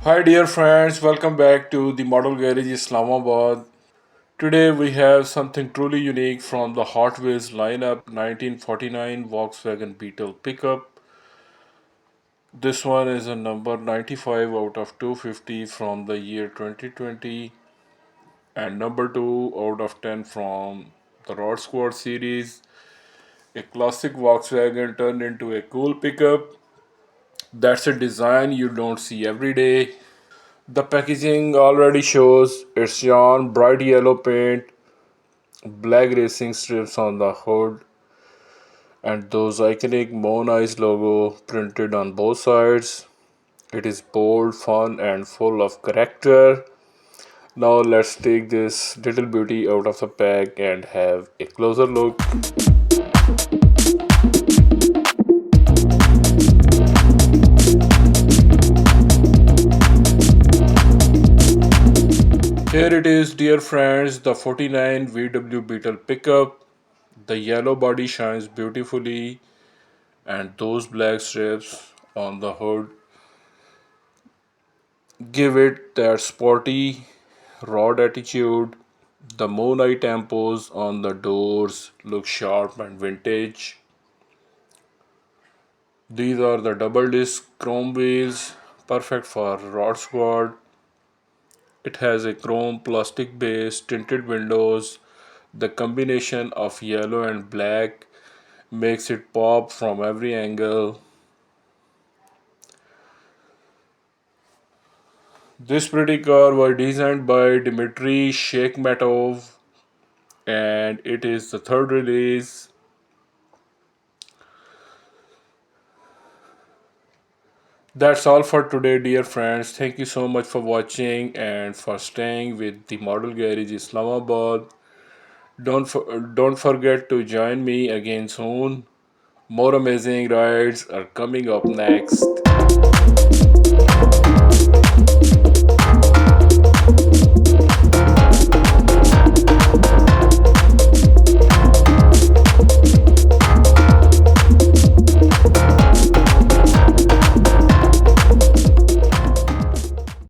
Hi, dear friends, welcome back to the Model Garage Islamabad. Today we have something truly unique from the Hot Wheels lineup 1949 Volkswagen Beetle pickup. This one is a number 95 out of 250 from the year 2020 and number 2 out of 10 from the Rod Squad series. A classic Volkswagen turned into a cool pickup. That's a design you don't see every day. The packaging already shows it's on bright yellow paint, black racing strips on the hood, and those iconic Moon Eyes logo printed on both sides. It is bold, fun, and full of character. Now let's take this little beauty out of the pack and have a closer look. Here it is, dear friends, the 49 VW Beetle pickup. The yellow body shines beautifully, and those black strips on the hood give it that sporty, raw attitude. The moon eye tempos on the doors look sharp and vintage. These are the double disc chrome wheels, perfect for Rod Squad. It has a chrome plastic base, tinted windows. The combination of yellow and black makes it pop from every angle. This pretty car was designed by Dmitry Sheikmatov and it is the third release. That's all for today, dear friends. Thank you so much for watching and for staying with the Model Garage Islamabad. Don't forget to join me again soon. More amazing rides are coming up next.